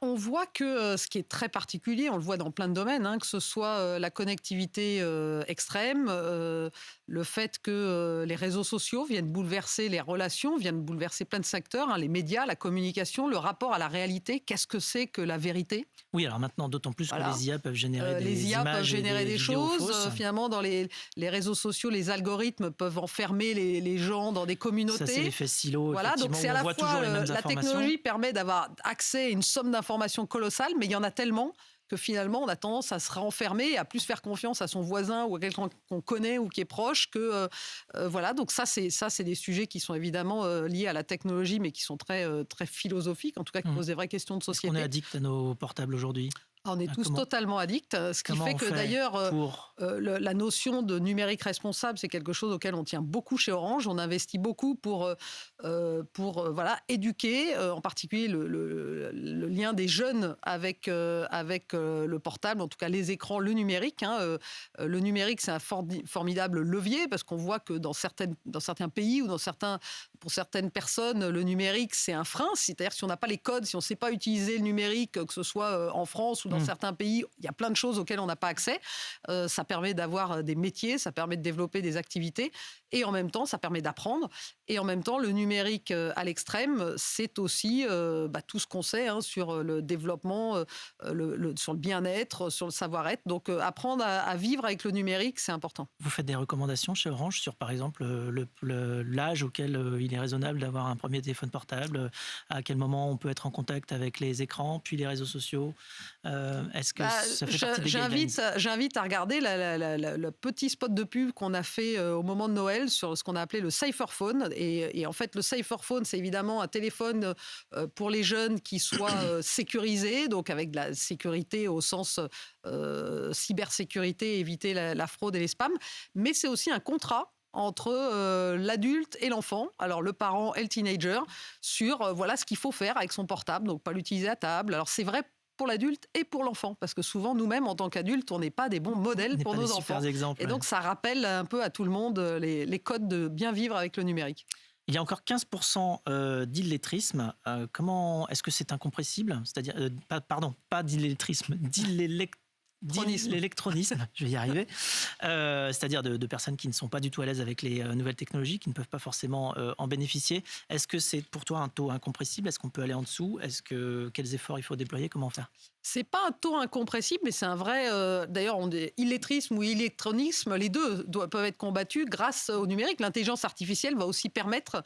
S1: On voit que ce qui est très particulier, on le voit dans plein de domaines, que ce soit la connectivité extrême, le fait que les réseaux sociaux viennent bouleverser les relations, viennent bouleverser plein de secteurs, les médias, la communication, le rapport à la réalité. Qu'est-ce que c'est que la vérité ?
S2: Oui, alors maintenant, d'autant plus que les IA peuvent générer des
S1: les IA
S2: images
S1: peuvent générer des choses. Finalement, dans les réseaux sociaux, les algorithmes peuvent enfermer les gens dans des communautés.
S2: Ça, c'est l'effet silo.
S1: Voilà, donc c'est à la fois la technologie permet d'avoir accès à une somme d'informations colossales, mais il y en a tellement que finalement, on a tendance à se renfermer, à plus faire confiance à son voisin ou à quelqu'un qu'on connaît ou qui est proche. Voilà, donc ça, c'est des sujets qui sont évidemment liés à la technologie, mais qui sont très, très philosophiques, en tout cas qui posent des vraies questions de société.
S2: On est addict à nos portables aujourd'hui ?
S1: On est tous totalement addicts, ce qui fait que d'ailleurs la notion de numérique responsable, c'est quelque chose auquel on tient beaucoup chez Orange. On investit beaucoup pour éduquer, en particulier le lien des jeunes avec le portable, en tout cas les écrans, le numérique. Le numérique, c'est un formidable levier parce qu'on voit que dans certains pays ou pour certaines personnes, le numérique, c'est un frein. C'est-à-dire si on n'a pas les codes, si on ne sait pas utiliser le numérique, que ce soit en France ou dans certains pays, il y a plein de choses auxquelles on n'a pas accès. Ça permet d'avoir des métiers, ça permet de développer des activités et en même temps, ça permet d'apprendre. Et en même temps, le numérique à l'extrême, c'est aussi tout ce qu'on sait sur le développement, sur le bien-être, sur le savoir-être. Donc, apprendre à vivre avec le numérique, c'est important.
S2: Vous faites des recommandations chez Orange sur, par exemple, l'âge auquel il est raisonnable d'avoir un premier téléphone portable, à quel moment on peut être en contact avec les écrans, puis les réseaux sociaux. Est-ce que ça fait partie des guidelines ?
S1: J'invite à regarder le petit spot de pub qu'on a fait au moment de Noël sur ce qu'on a appelé le Safer Phone. Et en fait, le Safer Phone, c'est évidemment un téléphone pour les jeunes qui soit sécurisé, donc avec de la sécurité au sens cybersécurité, éviter la fraude et les spams. Mais c'est aussi un contrat entre l'adulte et l'enfant, alors le parent et le teenager, sur voilà ce qu'il faut faire avec son portable, donc pas l'utiliser à table. Alors c'est vrai pour l'adulte et pour l'enfant, parce que souvent, nous-mêmes, en tant qu'adultes, on n'est pas des bons modèles pour nos enfants. Et donc, ça rappelle un peu à tout le monde les codes de bien vivre avec le numérique.
S2: Il y a encore 15% d'illettrisme. Est-ce que c'est incompressible ? C'est-à-dire, pas d'illettrisme, l'électronisme, je vais y arriver, c'est-à-dire de personnes qui ne sont pas du tout à l'aise avec les nouvelles technologies, qui ne peuvent pas forcément en bénéficier. Est-ce que c'est pour toi un taux incompressible ? Est-ce qu'on peut aller en dessous ? Quels efforts il faut déployer ? Comment faire ?
S1: C'est pas un taux incompressible, mais c'est un vrai... d'ailleurs, on dit illettrisme ou électronisme, les deux peuvent être combattus grâce au numérique. L'intelligence artificielle va aussi permettre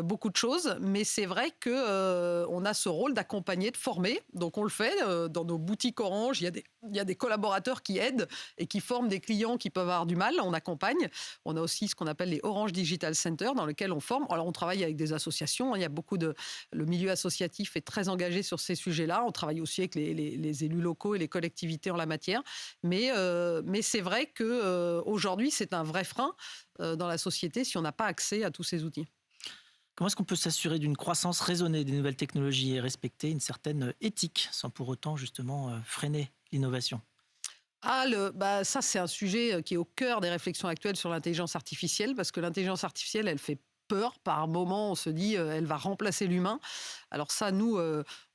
S1: beaucoup de choses, mais c'est vrai qu'on a ce rôle d'accompagner, de former. Donc on le fait dans nos boutiques Orange. Il y a des collaborateurs qui aident et qui forment des clients qui peuvent avoir du mal. On accompagne. On a aussi ce qu'on appelle les Orange Digital Center dans lesquels on forme. Alors on travaille avec des associations. Il y a le milieu associatif est très engagé sur ces sujets-là. On travaille aussi avec les élus locaux et les collectivités en la matière. Mais c'est vrai qu'aujourd'hui, c'est un vrai frein dans la société si on n'a pas accès à tous ces outils.
S2: Comment est-ce qu'on peut s'assurer d'une croissance raisonnée des nouvelles technologies et respecter une certaine éthique sans pour autant justement freiner l'innovation ?
S1: Ça, c'est un sujet qui est au cœur des réflexions actuelles sur l'intelligence artificielle, parce que l'intelligence artificielle, elle fait peur. Par moment, on se dit elle va remplacer l'humain. Alors ça, nous,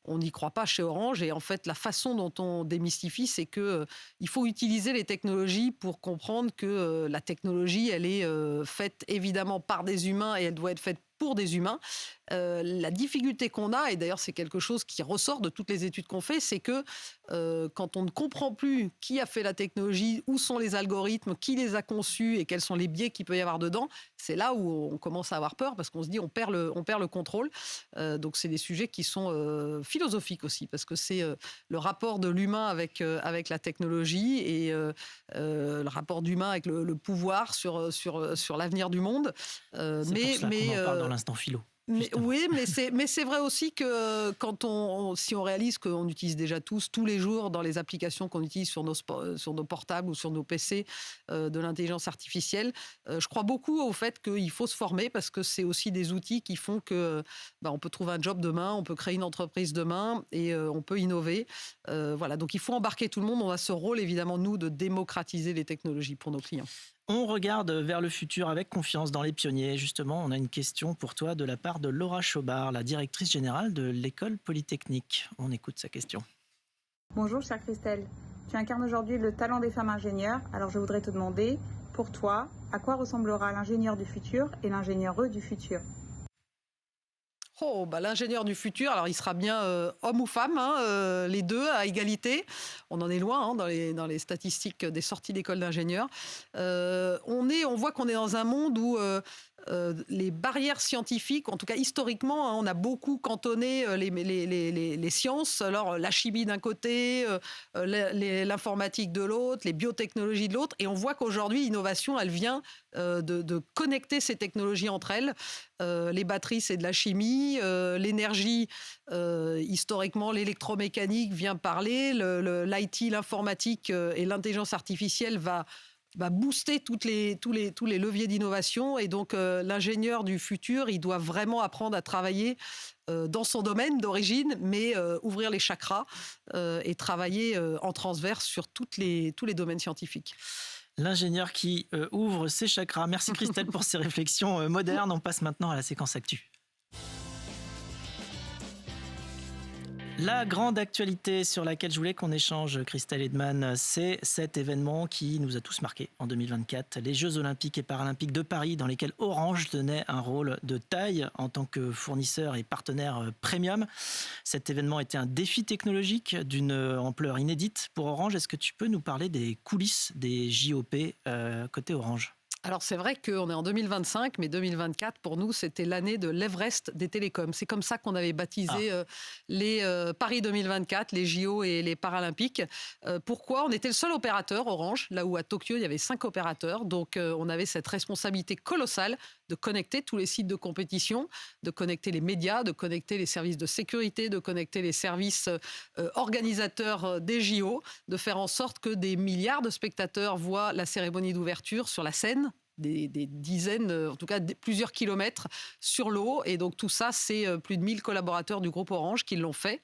S1: on n'y croit pas chez Orange. Et en fait, la façon dont on démystifie, c'est qu'il faut utiliser les technologies pour comprendre que la technologie, elle est faite évidemment par des humains et elle doit être faite pour des humains. La difficulté qu'on a, et d'ailleurs c'est quelque chose qui ressort de toutes les études qu'on fait, c'est que quand on ne comprend plus qui a fait la technologie, où sont les algorithmes, qui les a conçus et quels sont les biais qu'il peut y avoir dedans, c'est là où on commence à avoir peur parce qu'on se dit on perd le contrôle. Donc c'est des sujets qui sont philosophiques aussi parce que c'est le rapport de l'humain avec la technologie et le rapport d'humain avec le pouvoir sur l'avenir du monde.
S2: C'est pour ça qu'on en parle dans l'instant philo.
S1: Oui, mais c'est vrai aussi que si on réalise qu'on utilise déjà tous les jours dans les applications qu'on utilise sur nos portables ou sur nos PC de l'intelligence artificielle, je crois beaucoup au fait qu'il faut se former parce que c'est aussi des outils qui font que on peut trouver un job demain, on peut créer une entreprise demain et on peut innover. Voilà, donc il faut embarquer tout le monde. On a ce rôle évidemment, nous, de démocratiser les technologies pour nos clients.
S2: On regarde vers le futur avec confiance dans les pionniers. Justement, on a une question pour toi de la part de Laura Chaubard, la directrice générale de l'École Polytechnique. On écoute sa question.
S3: Bonjour chère Christelle, tu incarnes aujourd'hui le talent des femmes ingénieures. Alors je voudrais te demander, pour toi, à quoi ressemblera l'ingénieur du futur et l'ingénieureux du futur ?
S1: L'ingénieur du futur, alors il sera bien homme ou femme, les deux à égalité. On en est loin dans les statistiques des sorties d'école d'ingénieurs. On voit qu'on est dans un monde où les barrières scientifiques, en tout cas historiquement, on a beaucoup cantonné les sciences. Alors la chimie d'un côté, l'informatique de l'autre, les biotechnologies de l'autre. Et on voit qu'aujourd'hui, l'innovation, elle vient de connecter ces technologies entre elles. Les batteries, c'est de la chimie. L'énergie, historiquement, l'électromécanique vient parler. L'IT, l'informatique et l'intelligence artificielle va booster tous les leviers d'innovation. Et donc, l'ingénieur du futur, il doit vraiment apprendre à travailler dans son domaine d'origine, mais ouvrir les chakras et travailler en transverse sur tous les domaines scientifiques.
S2: L'ingénieur qui ouvre ses chakras. Merci Christelle pour ces réflexions modernes. On passe maintenant à la séquence actu. La grande actualité sur laquelle je voulais qu'on échange, Christelle Edman, c'est cet événement qui nous a tous marqués en 2024, les Jeux Olympiques et Paralympiques de Paris, dans lesquels Orange tenait un rôle de taille en tant que fournisseur et partenaire premium. Cet événement était un défi technologique d'une ampleur inédite pour Orange. Est-ce que tu peux nous parler des coulisses des JOP côté Orange ?
S1: Alors c'est vrai qu'on est en 2025, mais 2024, pour nous, c'était l'année de l'Everest des télécoms. C'est comme ça qu'on avait baptisé les Paris 2024, les JO et les Paralympiques. Pourquoi ? On était le seul opérateur, Orange, là où à Tokyo, il y avait 5 opérateurs. Donc on avait cette responsabilité colossale de connecter tous les sites de compétition, de connecter les médias, de connecter les services de sécurité, de connecter les services organisateurs des JO, de faire en sorte que des milliards de spectateurs voient la cérémonie d'ouverture sur la scène, des dizaines, en tout cas plusieurs kilomètres sur l'eau. Et donc tout ça, c'est plus de 1000 collaborateurs du groupe Orange qui l'ont fait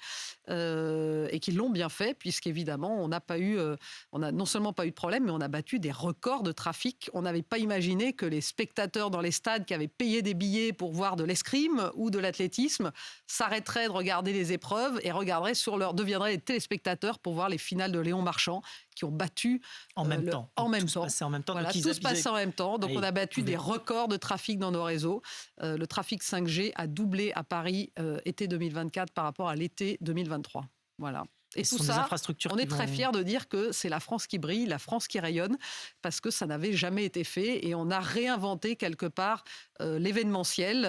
S1: et qui l'ont bien fait, puisqu'évidemment, on n'a non seulement pas eu de problème, mais on a battu des records de trafic. On n'avait pas imaginé que les spectateurs dans les stades qui avaient payé des billets pour voir de l'escrime ou de l'athlétisme s'arrêteraient de regarder les épreuves et deviendraient des téléspectateurs pour voir les finales de Léon Marchand, qui ont battu
S2: en même temps.
S1: Tout se passait en même temps. Donc, on a battu des records de trafic dans nos réseaux. Le trafic 5G a doublé à Paris été 2024 par rapport à l'été 2023. Voilà. Et tout ça, on est très fiers de dire que c'est la France qui brille, la France qui rayonne, parce que ça n'avait jamais été fait. Et on a réinventé quelque part l'événementiel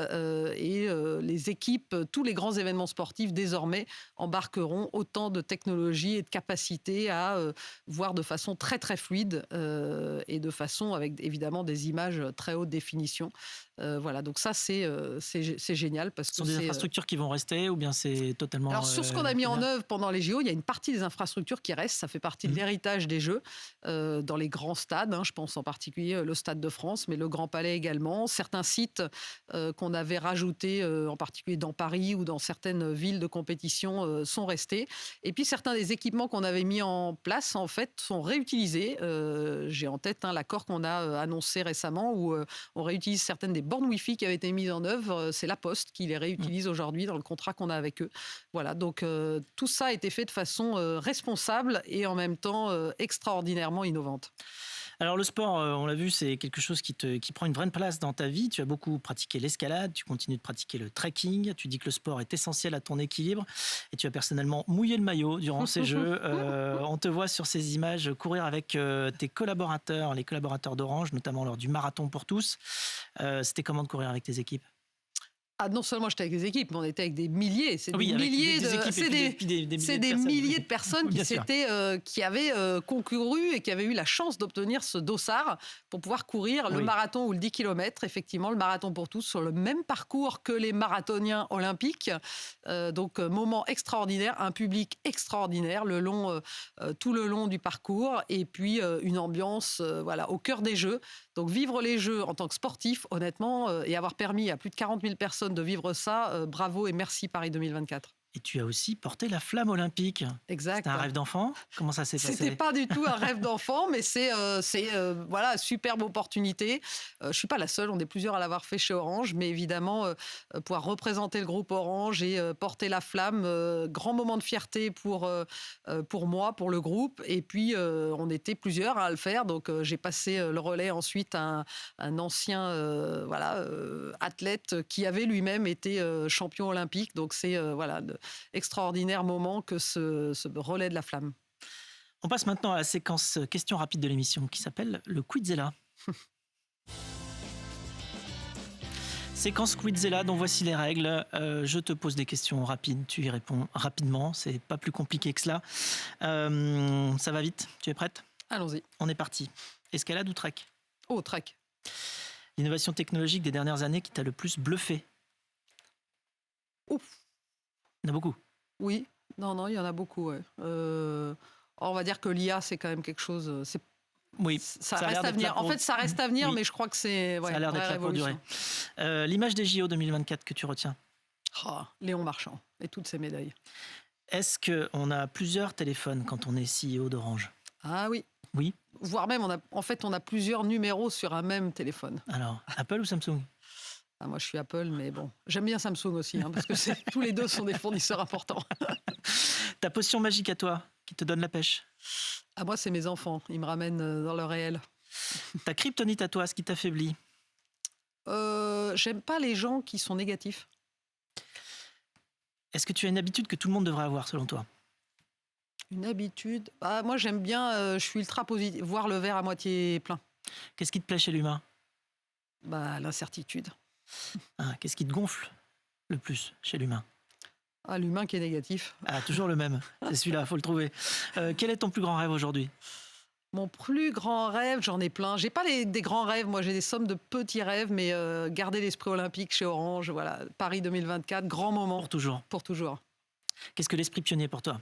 S1: et les équipes, tous les grands événements sportifs désormais embarqueront autant de technologies et de capacités à voir de façon très très fluide et de façon avec évidemment des images très haute définition. Voilà, donc ça c'est génial parce que
S2: ce sont des infrastructures qui vont rester ou bien c'est totalement...
S1: Alors sur ce qu'on a mis en œuvre pendant les JO, il y a une partie des infrastructures qui restent, ça fait partie de l'héritage des Jeux dans les grands stades, je pense en particulier le Stade de France, mais le Grand Palais également, certains sites qu'on avait rajoutés en particulier dans Paris ou dans certaines villes de compétition sont restés, et puis certains des équipements qu'on avait mis en place en fait sont réutilisés. J'ai en tête l'accord qu'on a annoncé récemment où on réutilise certaines des bornes Wi-Fi qui avaient été mises en œuvre, c'est La Poste qui les réutilise aujourd'hui dans le contrat qu'on a avec eux. Voilà, donc tout ça a été fait de façon responsable et en même temps extraordinairement innovante.
S2: Alors le sport, on l'a vu, c'est quelque chose qui prend une vraie place dans ta vie. Tu as beaucoup pratiqué l'escalade, tu continues de pratiquer le trekking, tu dis que le sport est essentiel à ton équilibre et tu as personnellement mouillé le maillot durant ces Jeux. On te voit sur ces images courir avec tes collaborateurs, les collaborateurs d'Orange, notamment lors du marathon pour tous. C'était comment de courir avec tes équipes ?
S1: Ah, non seulement j'étais avec des équipes, mais on était avec des milliers. C'est
S2: Oui,
S1: des
S2: avec
S1: milliers
S2: des équipes et puis
S1: c'est
S2: des
S1: des
S2: personnes.
S1: milliers de personnes
S2: Bien sûr.
S1: qui avaient concouru et qui avaient eu la chance d'obtenir ce dossard pour pouvoir courir le
S2: Oui.
S1: marathon ou le 10 km. Effectivement, le marathon pour tous sur le même parcours que les marathoniens olympiques. Donc, moment extraordinaire, un public extraordinaire tout le long du parcours et puis une ambiance au cœur des Jeux. Donc, vivre les Jeux en tant que sportif, honnêtement, et avoir permis à plus de 40 000 personnes de vivre ça, bravo et merci Paris 2024.
S2: Et tu as aussi porté la flamme olympique.
S1: Exact.
S2: C'était un rêve d'enfant ? Comment ça s'est passé ?
S1: C'était pas du tout un rêve d'enfant, mais c'est superbe opportunité. Je suis pas la seule, on est plusieurs à l'avoir fait chez Orange, mais évidemment pouvoir représenter le groupe Orange et porter la flamme, grand moment de fierté pour moi, pour le groupe. Et puis on était plusieurs à le faire, donc j'ai passé le relais ensuite à un ancien athlète qui avait lui-même été champion olympique. Donc c'est extraordinaire moment que ce relais de la flamme.
S2: On passe maintenant à la séquence questions rapides de l'émission qui s'appelle le Quizella. Séquence Quizella dont voici les règles. Je te pose des questions rapides, tu y réponds rapidement, c'est pas plus compliqué que cela. Ça va vite, tu es prête ?
S1: Allons-y.
S2: On est parti. Escalade ou trek ?
S1: Oh, trek.
S2: L'innovation technologique des dernières années qui t'a le plus bluffé ?
S1: Ouf.
S2: Il y en a beaucoup.
S1: Oui, non, il y en a beaucoup. Ouais. On va dire que l'IA, c'est quand même quelque chose.
S2: Oui,
S1: ça reste à venir. En fait, ça reste à venir,
S2: Oui.
S1: mais je crois que c'est
S2: Ça a l'air d'être là pour durer. L'image des JO 2024 que tu retiens ?
S1: Léon Marchand et toutes ses médailles.
S2: Est-ce qu'on a plusieurs téléphones quand on est CEO d'Orange ?
S1: Ah oui.
S2: Oui.
S1: Voire même, on a plusieurs numéros sur un même téléphone.
S2: Alors, Apple ou Samsung ?
S1: Moi, je suis Apple, mais bon, j'aime bien Samsung aussi, parce que tous les deux sont des fournisseurs importants.
S2: Ta potion magique à toi, qui te donne la pêche ?
S1: Moi, c'est mes enfants. Ils me ramènent dans le réel.
S2: Ta kryptonite à toi, ce qui t'affaiblit ?
S1: J'aime pas les gens qui sont négatifs.
S2: Est-ce que tu as une habitude que tout le monde devrait avoir, selon toi ?
S1: Une habitude ? Moi, j'aime bien, je suis ultra positive, voir le verre à moitié plein.
S2: Qu'est-ce qui te plaît chez l'humain ?
S1: L'incertitude.
S2: Qu'est-ce qui te gonfle le plus chez l'humain ?
S1: L'humain qui est négatif.
S2: Toujours le même. C'est celui-là, faut le trouver. Quel est ton plus grand rêve aujourd'hui ?
S1: Mon plus grand rêve, j'en ai plein. J'ai pas des grands rêves, moi j'ai des sommes de petits rêves, mais garder l'esprit olympique chez Orange, Paris 2024, grand moment.
S2: Pour toujours.
S1: Pour toujours.
S2: Qu'est-ce que l'esprit pionnier pour toi ?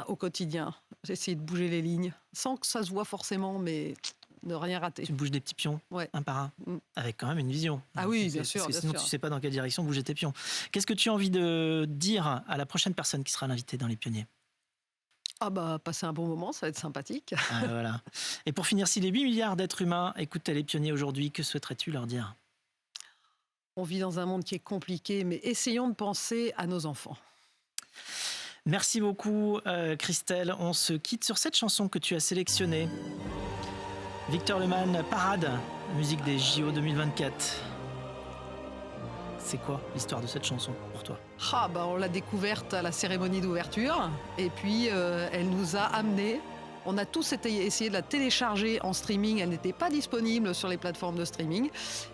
S1: Au quotidien, j'essaie de bouger les lignes, sans que ça se voit forcément, mais ne rien rater.
S2: Tu bouges des petits pions, un par un, avec quand même une vision.
S1: Oui, bien sûr.
S2: Parce que sinon, tu ne sais pas dans quelle direction bouger tes pions. Qu'est-ce que tu as envie de dire à la prochaine personne qui sera l'invitée dans Les Pionniers ?
S1: Passer un bon moment, ça va être sympathique.
S2: Voilà. Et pour finir, si les 8 milliards d'êtres humains écoutent Les Pionniers aujourd'hui, que souhaiterais-tu leur dire ?
S1: On vit dans un monde qui est compliqué, mais essayons de penser à nos enfants.
S2: Merci beaucoup, Christelle. On se quitte sur cette chanson que tu as sélectionnée. Victor Lehmann, Parade, musique des JO 2024. C'est quoi l'histoire de cette chanson pour toi ?
S1: On l'a découverte à la cérémonie d'ouverture et puis elle nous a amenés. On a tous essayé de la télécharger en streaming. Elle n'était pas disponible sur les plateformes de streaming.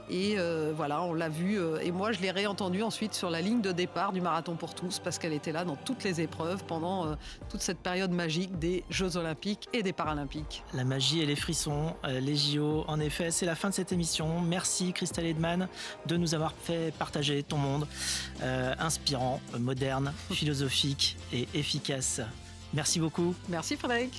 S1: Et on l'a vue. Et moi, je l'ai réentendue ensuite sur la ligne de départ du Marathon pour tous parce qu'elle était là dans toutes les épreuves pendant toute cette période magique des Jeux Olympiques et des Paralympiques.
S2: La magie et les frissons, les JO, en effet, c'est la fin de cette émission. Merci Christelle Edman de nous avoir fait partager ton monde inspirant, moderne, philosophique et efficace. Merci beaucoup.
S1: Merci Frédéric.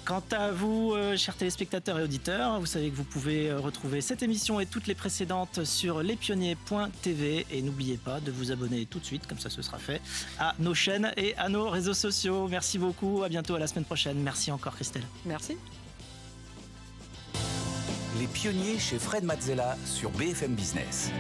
S2: Quant à vous, chers téléspectateurs et auditeurs, vous savez que vous pouvez retrouver cette émission et toutes les précédentes sur lespionniers.tv et n'oubliez pas de vous abonner tout de suite, comme ça ce sera fait, à nos chaînes et à nos réseaux sociaux. Merci beaucoup, à bientôt, à la semaine prochaine. Merci encore Christelle.
S1: Merci.
S4: Les Pionniers chez Fred Mazzella sur BFM Business.